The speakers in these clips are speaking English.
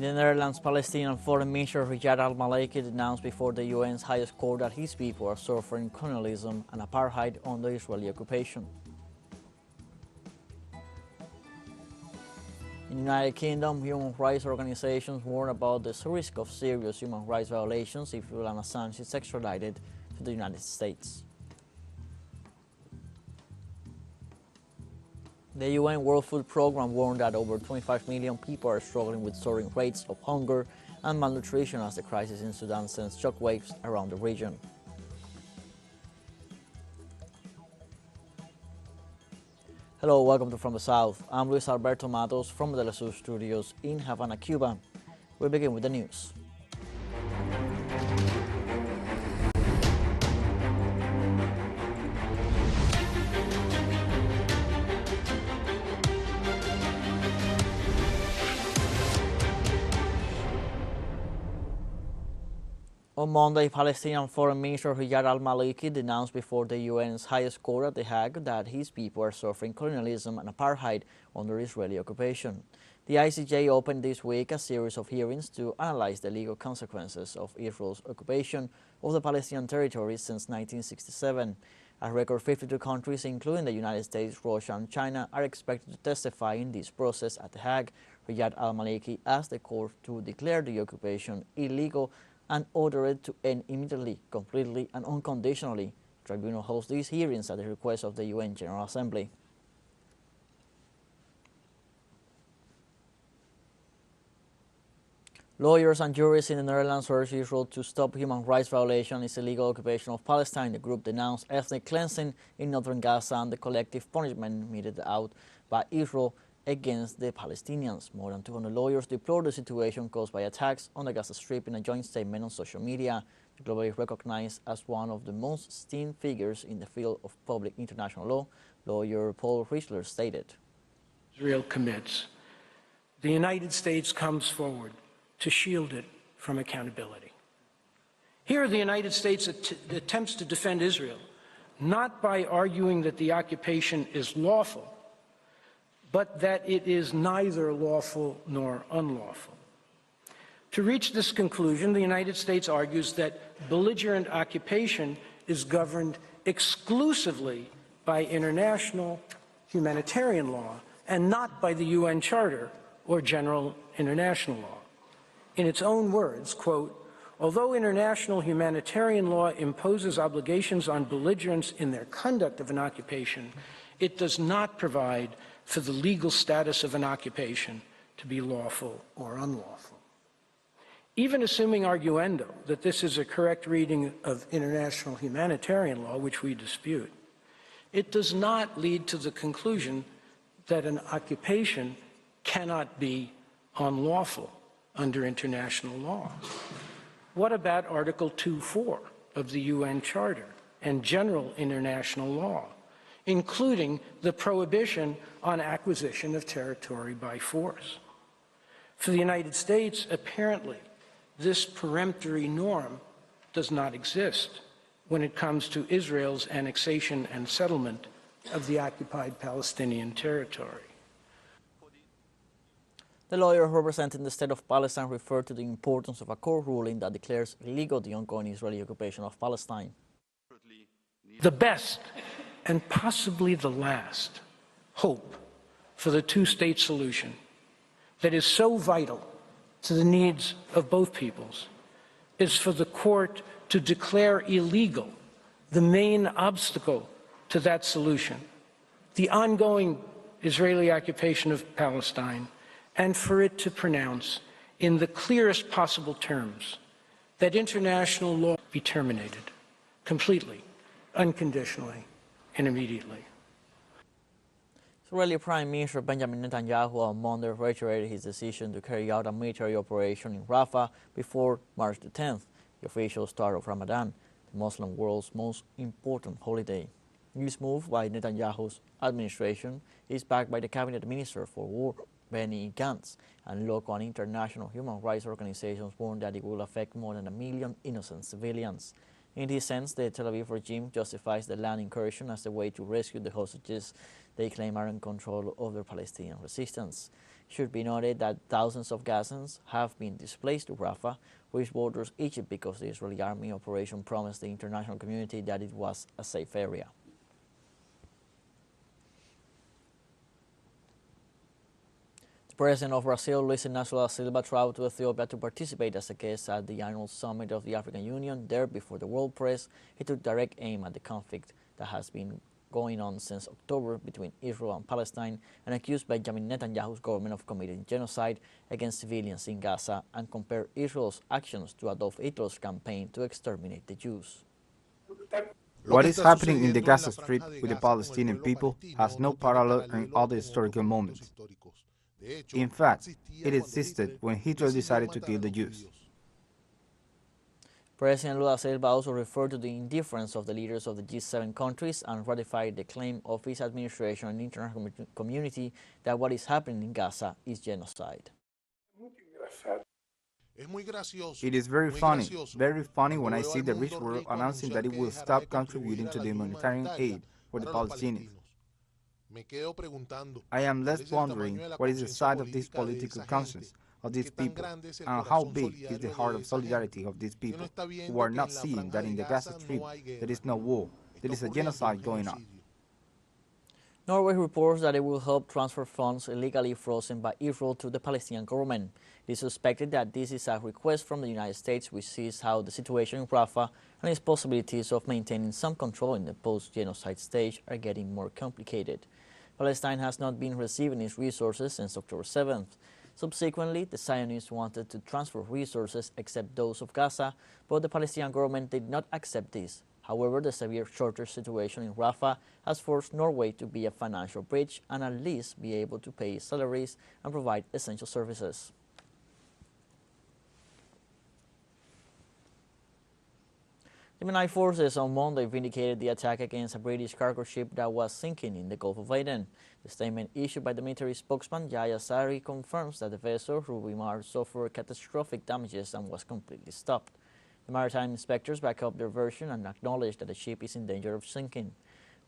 In the Netherlands, Palestinian Foreign Minister Riyad Al-Maliki denounced before the UN's highest court that his people are suffering colonialism and apartheid under Israeli occupation. In the United Kingdom, human rights organizations warn about the risk of serious human rights violations if Julian Assange is extradited to the United States. The UN World Food Programme warned that over 25 million people are struggling with soaring rates of hunger and malnutrition as the crisis in Sudan sends shockwaves around the region. Hello, welcome to From the South. I'm Luis Alberto Matos from the TeleSUR studios in Havana, Cuba. We'll begin with the news. On Monday, Palestinian Foreign Minister Riyad Al-Maliki denounced before the UN's highest court at The Hague that his people are suffering colonialism and apartheid under Israeli occupation. The ICJ opened this week a series of hearings to analyze the legal consequences of Israel's occupation of the Palestinian territories since 1967. A record 52 countries, including the United States, Russia and China, are expected to testify in this process at The Hague. Riyad Al-Maliki asked the court to declare the occupation illegal and order it to end immediately, completely and unconditionally. The tribunal hosts these hearings at the request of the UN General Assembly. Lawyers and jurists in the Netherlands urge Israel to stop human rights violation and its illegal occupation of Palestine. The group denounced ethnic cleansing in northern Gaza and the collective punishment meted out by Israel against the Palestinians. More than 200 lawyers deplored the situation caused by attacks on the Gaza Strip in a joint statement on social media. Globally recognized as one of the most esteemed figures in the field of public international law, lawyer Paul Riesler stated, Israel commits, the United States comes forward to shield it from accountability. Here, the United States attempts to defend Israel, not by arguing that the occupation is lawful, but that it is neither lawful nor unlawful. To reach this conclusion, the United States argues that belligerent occupation is governed exclusively by international humanitarian law and not by the UN Charter or general international law. In its own words, quote, although international humanitarian law imposes obligations on belligerents in their conduct of an occupation, it does not provide for the legal status of an occupation to be lawful or unlawful. Even assuming arguendo that this is a correct reading of international humanitarian law, which we dispute, it does not lead to the conclusion that an occupation cannot be unlawful under international law. What about Article 2.4 of the UN Charter and general international law, including the prohibition on acquisition of territory by force? For the United States, apparently, this peremptory norm does not exist when it comes to Israel's annexation and settlement of the occupied Palestinian territory. The lawyer representing the state of Palestine referred to the importance of a court ruling that declares illegal the ongoing Israeli occupation of Palestine. The best and possibly the last hope for the two-state solution that is so vital to the needs of both peoples is for the court to declare illegal the main obstacle to that solution, the ongoing Israeli occupation of Palestine, and for it to pronounce in the clearest possible terms that international law be terminated completely, unconditionally, and immediately. Israeli Prime Minister Benjamin Netanyahu on Monday reiterated his decision to carry out a military operation in Rafah before March the 10th, the official start of Ramadan, the Muslim world's most important holiday. This move by Netanyahu's administration is backed by the Cabinet Minister for War, Benny Gantz, and local and international human rights organizations warn that it will affect more than 1 million innocent civilians. In this sense, the Tel Aviv regime justifies the land incursion as a way to rescue the hostages they claim are in control of the Palestinian resistance. Should be noted that thousands of Gazans have been displaced to Rafah, which borders Egypt, because the Israeli army operation promised the international community that it was a safe area. The President of Brazil, Luiz Inacio Silva, traveled to Ethiopia to participate as a guest at the annual summit of the African Union. There, before the world press, he took direct aim at the conflict that has been going on since October between Israel and Palestine, and accused Benjamin Netanyahu's government of committing genocide against civilians in Gaza, and compared Israel's actions to Adolf Hitler's campaign to exterminate the Jews. What is happening in the Gaza Strip with the Palestinian people has no parallel in other historical moments. In fact, it existed when Hitler decided to kill the Jews. President Lula Silva also referred to the indifference of the leaders of the G7 countries and ratified the claim of his administration and international community that what is happening in Gaza is genocide. It is very funny when I see the rich world announcing that it will stop contributing to the humanitarian aid for the Palestinians. I am left wondering what is the side of this political conscience of these people, and how big is the heart of solidarity of these people who are not seeing that in the Gaza Strip there is no war, there is a genocide going on. Norway reports that it will help transfer funds illegally frozen by Israel to the Palestinian government. It is suspected that this is a request from the United States, which sees how the situation in Rafah and its possibilities of maintaining some control in the post-genocide stage are getting more complicated. Palestine has not been receiving its resources since October 7th. Subsequently, the Zionists wanted to transfer resources except those of Gaza, but the Palestinian government did not accept this. However, the severe shortage situation in Rafah has forced Norway to be a financial bridge and at least be able to pay salaries and provide essential services. Gemini forces on Monday vindicated the attack against a British cargo ship that was sinking in the Gulf of Aden. The statement issued by the military spokesman Yahya Saree confirms that the vessel, Ruby Mar, suffered catastrophic damages and was completely stopped. The maritime inspectors back up their version and acknowledge that the ship is in danger of sinking.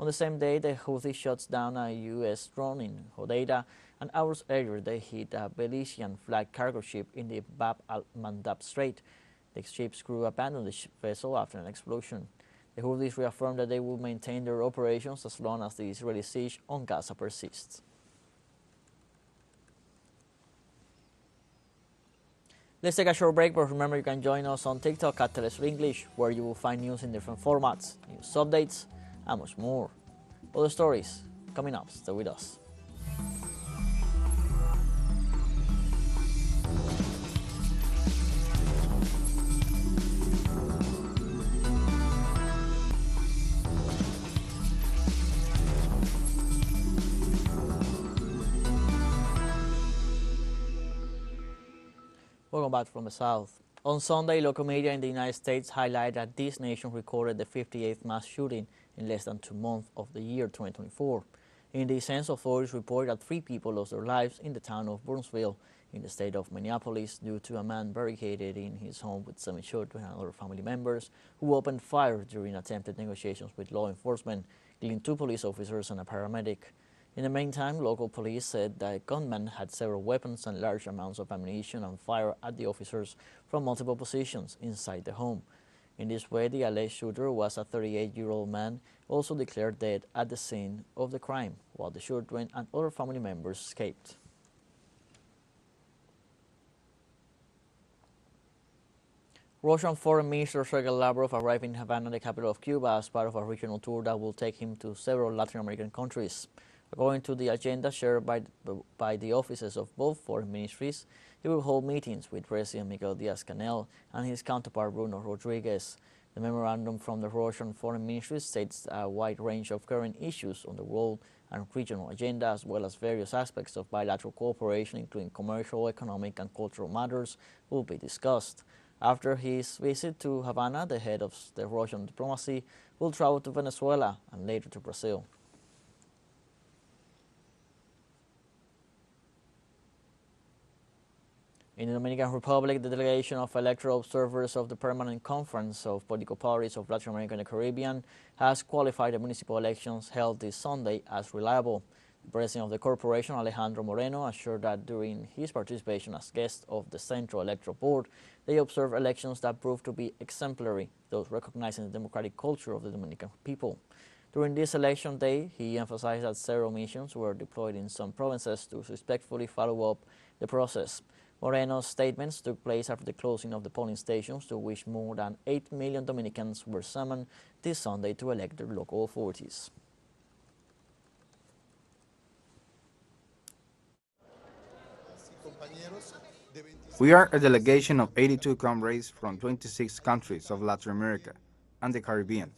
On the same day, the Houthi shuts down a U.S. drone in Hodeidah, and hours earlier they hit a Belizean-flagged cargo ship in the Bab al-Mandab Strait. The ship's crew abandoned the vessel after an explosion. The Houthis reaffirmed that they will maintain their operations as long as the Israeli siege on Gaza persists. Let's take a short break, but remember you can join us on TikTok at TeleSUR English, where you will find news in different formats, news updates, and much more. Other stories coming up. Stay with us. Welcome back from the South. On Sunday, local media in the United States highlighted that this nation recorded the 58th mass shooting in less than 2 months of the year 2024. In this sense, authorities report that 3 people lost their lives in the town of Burnsville in the state of Minneapolis due to a man barricaded in his home with 7 children and other family members who opened fire during attempted negotiations with law enforcement, killing 2 police officers and a paramedic. In the meantime, local police said that the gunman had several weapons and large amounts of ammunition and fired at the officers from multiple positions inside the home. In this way, the alleged shooter was a 38-year-old man, also declared dead at the scene of the crime, while the children and other family members escaped. Russian Foreign Minister Sergei arrived in Havana, the capital of Cuba, as part of a regional tour that will take him to several Latin American countries. According to the agenda shared by the offices of both foreign ministries, he will hold meetings with President Miguel Diaz-Canel and his counterpart Bruno Rodriguez. The memorandum from the Russian Foreign Ministry states a wide range of current issues on the world and regional agenda, as well as various aspects of bilateral cooperation, including commercial, economic, and cultural matters, will be discussed. After his visit to Havana, the head of the Russian diplomacy will travel to Venezuela and later to Brazil. In the Dominican Republic, the delegation of electoral observers of the Permanent Conference of Political Parties of Latin America and the Caribbean has qualified the municipal elections held this Sunday as reliable. The president of the corporation, Alejandro Moreno, assured that during his participation as guest of the Central Electoral Board, they observed elections that proved to be exemplary, thus recognizing the democratic culture of the Dominican people. During this election day, he emphasized that several missions were deployed in some provinces to respectfully follow up the process. Moreno's statements took place after the closing of the polling stations, to which more than 8 million Dominicans were summoned this Sunday to elect their local authorities. We are a delegation of 82 comrades from 26 countries of Latin America and the Caribbean.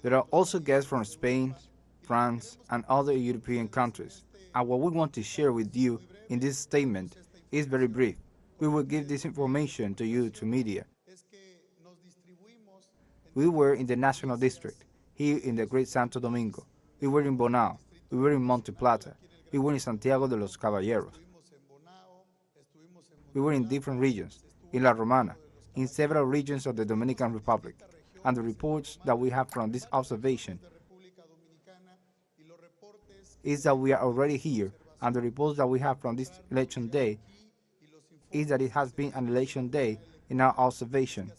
There are also guests from Spain, France, and other European countries. And what we want to share with you in this statement is very brief. We will give this information to you to media. We were in the National District, here in the Great Santo Domingo. We were in Bonao. We were in Monte Plata. We were in Santiago de los Caballeros. We were in different regions, in La Romana, in several regions of the Dominican Republic, and the reports that we have from this observation is that we are already here, and the reports that we have from this election day is that it has been an election day in our observation,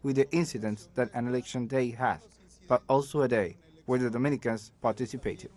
with the incidents that an election day has, but also a day where the Dominicans participated.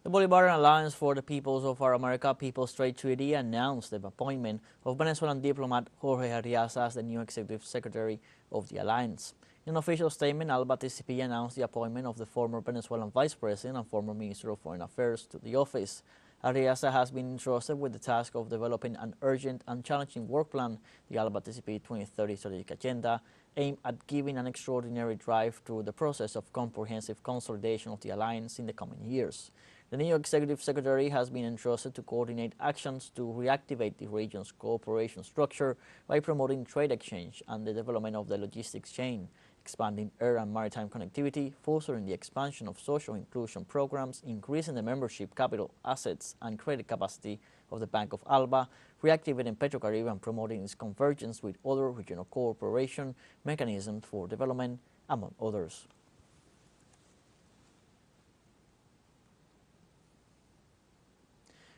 The Bolivarian Alliance for the Peoples of Our America People's Trade Treaty announced the appointment of Venezuelan diplomat Jorge Arriaza as the new executive secretary of the alliance. In an official statement, AlMaliki announced the appointment of the former Venezuelan vice president and former minister of foreign affairs to the office. Arriaza has been entrusted with the task of developing an urgent and challenging work plan, the AlMaliki 2030 strategic agenda, aimed at giving an extraordinary drive to the process of comprehensive consolidation of the alliance in the coming years. The new executive secretary has been entrusted to coordinate actions to reactivate the region's cooperation structure by promoting trade exchange and the development of the logistics chain, expanding air and maritime connectivity, fostering the expansion of social inclusion programs, increasing the membership capital assets and credit capacity of the Bank of Alba, reactivating PetroCaribe and promoting its convergence with other regional cooperation mechanisms for development, among others.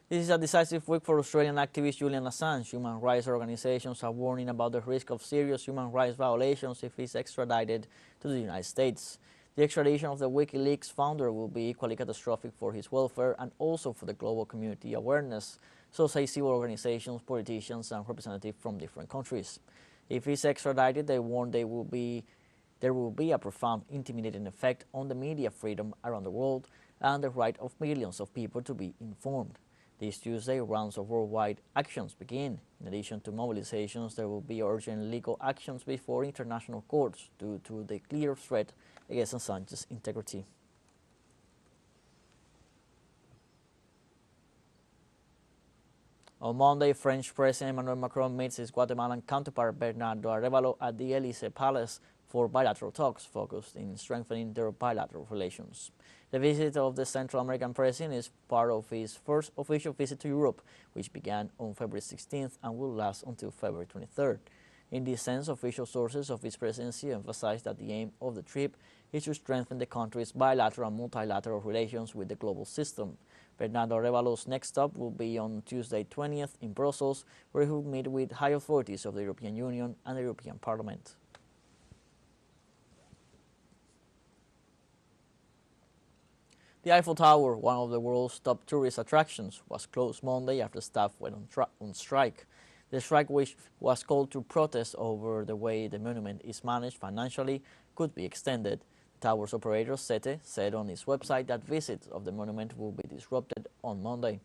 This is a decisive week for Australian activist Julian Assange. Human rights organizations are warning about the risk of serious human rights violations if he is extradited to the United States. The extradition of the WikiLeaks founder will be equally catastrophic for his welfare and also for the global community awareness, so say civil organizations, politicians, and representatives from different countries. If he is extradited, they warn there will be a profound intimidating effect on the media freedom around the world and the right of millions of people to be informed. This Tuesday, rounds of worldwide actions begin. In addition to mobilizations, there will be urgent legal actions before international courts due to the clear threat against Assange's integrity. On Monday, French President Emmanuel Macron meets his Guatemalan counterpart Bernardo Arévalo at the Élysée Palace for bilateral talks focused in strengthening their bilateral relations. The visit of the Central American president is part of his first official visit to Europe, which began on February 16th and will last until February 23rd. In this sense, official sources of his presidency emphasized that the aim of the trip is to strengthen the country's bilateral and multilateral relations with the global system. Bernardo Arévalo's next stop will be on Tuesday 20th in Brussels, where he will meet with high authorities of the European Union and the European Parliament. The Eiffel Tower, one of the world's top tourist attractions, was closed Monday after staff went on strike. The strike, which was called to protest over the way the monument is managed financially, could be extended. The tower's operator, SETE, said on its website that visits of the monument will be disrupted on Monday.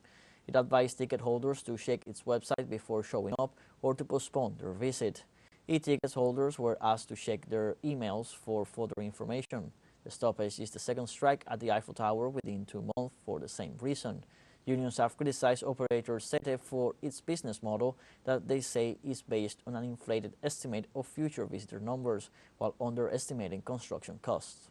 It advised ticket holders to check its website before showing up or to postpone their visit. E-ticket holders were asked to check their emails for further information. The stoppage is the second strike at the Eiffel Tower within 2 months for the same reason. Unions have criticized operator SETE for its business model that they say is based on an inflated estimate of future visitor numbers while underestimating construction costs.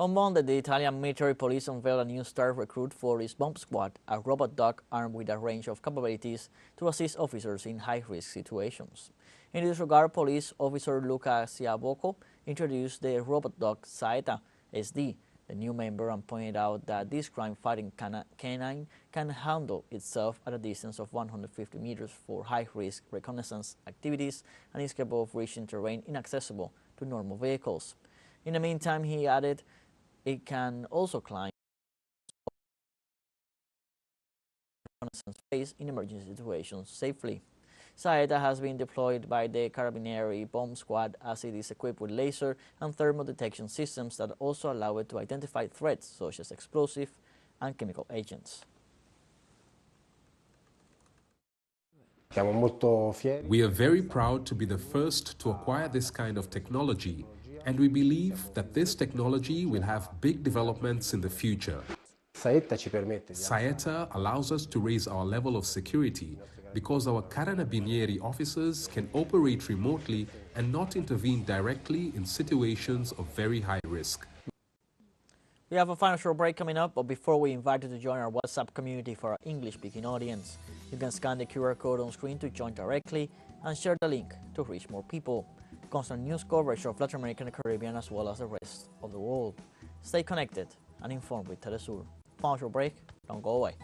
On Monday, the Italian military police unveiled a new staff recruit for its bomb squad, a robot dog armed with a range of capabilities to assist officers in high-risk situations. In this regard, police officer Luca Ciabocco introduced the robot dog Saeta SD, the new member, and pointed out that this crime-fighting canine can handle itself at a distance of 150 meters for high-risk reconnaissance activities and is capable of reaching terrain inaccessible to normal vehicles. In the meantime, he added, it can also climb reconnaissance phase in emergency situations safely. Saeta has been deployed by the Carabinieri bomb squad as it is equipped with laser and thermal detection systems that also allow it to identify threats such as explosive and chemical agents. We are very proud to be the first to acquire this kind of technology, and we believe that this technology will have big developments in the future. Saeta allows us to raise our level of security because our Carabinieri officers can operate remotely and not intervene directly in situations of very high risk. We have a final short break coming up, but before we invite you to join our WhatsApp community for our English-speaking audience, you can scan the QR code on screen to join directly and share the link to reach more people. Constant news coverage of Latin America and the Caribbean as well as the rest of the world. Stay connected and informed with TeleSUR. Final short break, don't go away.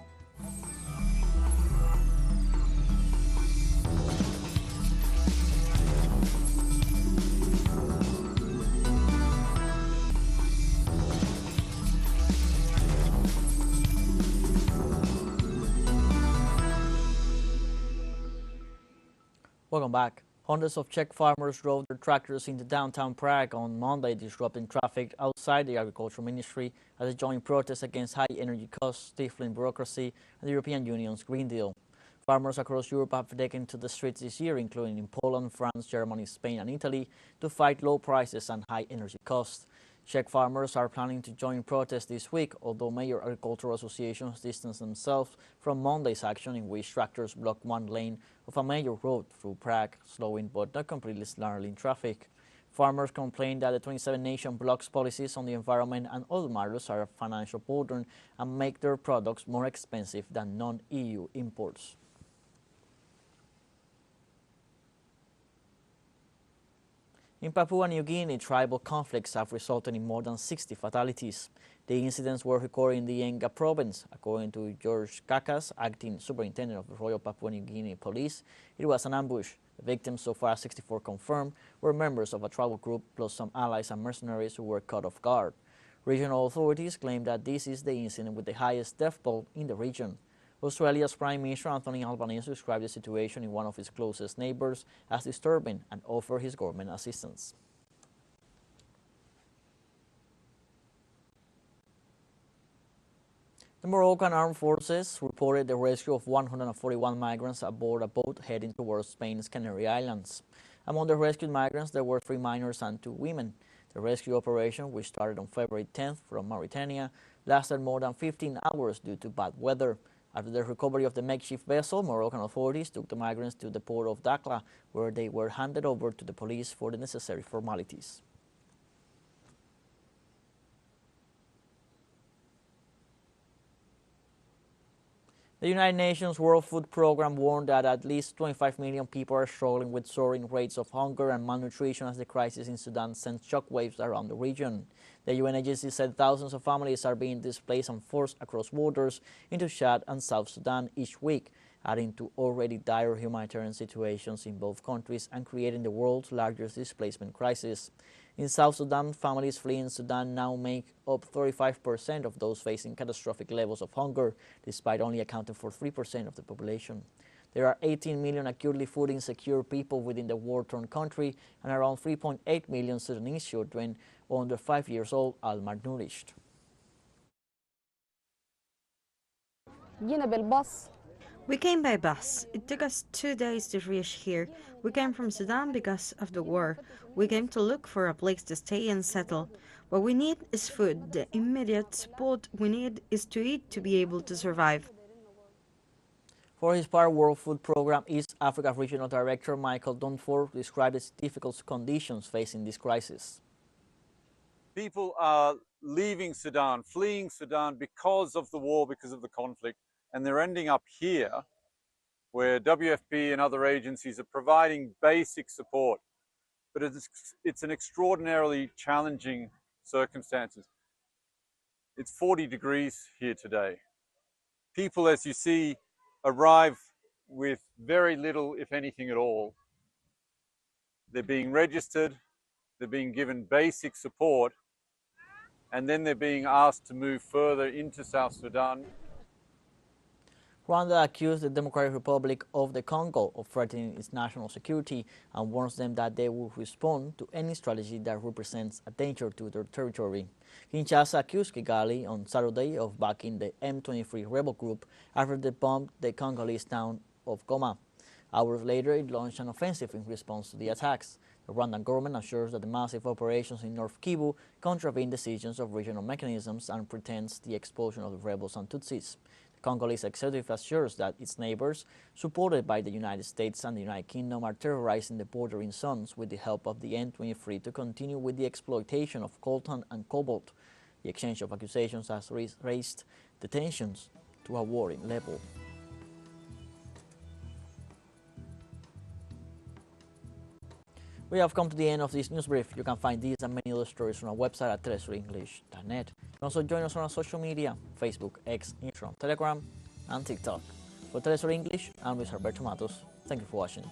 Welcome back. Hundreds of Czech farmers drove their tractors into downtown Prague on Monday, disrupting traffic outside the Agriculture Ministry as a joint protest against high energy costs, stifling bureaucracy, and the European Union's Green Deal. Farmers across Europe have taken to the streets this year, including in Poland, France, Germany, Spain, and Italy, to fight low prices and high energy costs. Czech farmers are planning to join protests this week, although major agricultural associations distance themselves from Monday's action in which tractors blocked one lane of a major road through Prague, slowing but not completely snarling traffic. Farmers complain that the 27-nation bloc's policies on the environment and other matters are a financial burden and make their products more expensive than non-EU imports. In Papua New Guinea, tribal conflicts have resulted in more than 60 fatalities. The incidents were recorded in the Enga province. According to George Kakas, acting superintendent of the Royal Papua New Guinea Police, it was an ambush. The victims, so far 64 confirmed, were members of a tribal group plus some allies and mercenaries who were caught off guard. Regional authorities claim that this is the incident with the highest death toll in the region. Australia's Prime Minister Anthony Albanese described the situation in one of his closest neighbours as disturbing and offered his government assistance. The Moroccan Armed Forces reported the rescue of 141 migrants aboard a boat heading towards Spain's Canary Islands. Among the rescued migrants, there were 3 minors and 2 women. The rescue operation, which started on February 10th from Mauritania, lasted more than 15 hours due to bad weather. After the recovery of the makeshift vessel, Moroccan authorities took the migrants to the port of Dakhla, where they were handed over to the police for the necessary formalities. The United Nations World Food Programme warned that at least 25 million people are struggling with soaring rates of hunger and malnutrition as the crisis in Sudan sends shockwaves around the region. The UN agency said thousands of families are being displaced and forced across borders into Chad and South Sudan each week, adding to already dire humanitarian situations in both countries and creating the world's largest displacement crisis. In South Sudan, families fleeing Sudan now make up 35% of those facing catastrophic levels of hunger, despite only accounting for 3% of the population. There are 18 million acutely food insecure people within the war-torn country, and around 3.8 million Sudanese children under 5 years old are malnourished. We came by bus. It took us 2 days to reach here. We came from Sudan because of the war. We came to look for a place to stay and settle. What we need is food. The immediate support we need is to eat to be able to survive. For his part, World Food Programme East Africa Regional Director Michael Dunford described the difficult conditions facing this crisis. People are leaving Sudan, fleeing Sudan because of the war, because of the conflict, and they're ending up here where WFP and other agencies are providing basic support. But it's an extraordinarily challenging circumstances. It's 40 degrees here today. People, as you see, arrive with very little, if anything at all. They're being registered, they're being given basic support, and then they're being asked to move further into South Sudan. Rwanda accused the Democratic Republic of the Congo of threatening its national security and warns them that they will respond to any strategy that represents a danger to their territory. Kinshasa accused Kigali on Saturday of backing the M23 rebel group after they bombed the Congolese town of Goma. Hours later, it launched an offensive in response to the attacks. The Rwandan government assures that the massive operations in North Kivu contravene decisions of regional mechanisms and pretends the expulsion of the rebels and Tutsis. The Congolese executive assures that its neighbors, supported by the United States and the United Kingdom, are terrorizing the bordering zones with the help of the M23 to continue with the exploitation of coltan and cobalt. The exchange of accusations has raised the tensions to a worrying level. We have come to the end of this news brief. You can find these and many other stories on our website at TeleSURenglish.net. You can also join us on our social media, Facebook, X, Instagram, Telegram, and TikTok. For TeleSUR English, I'm Luis Alberto Matos. Thank you for watching.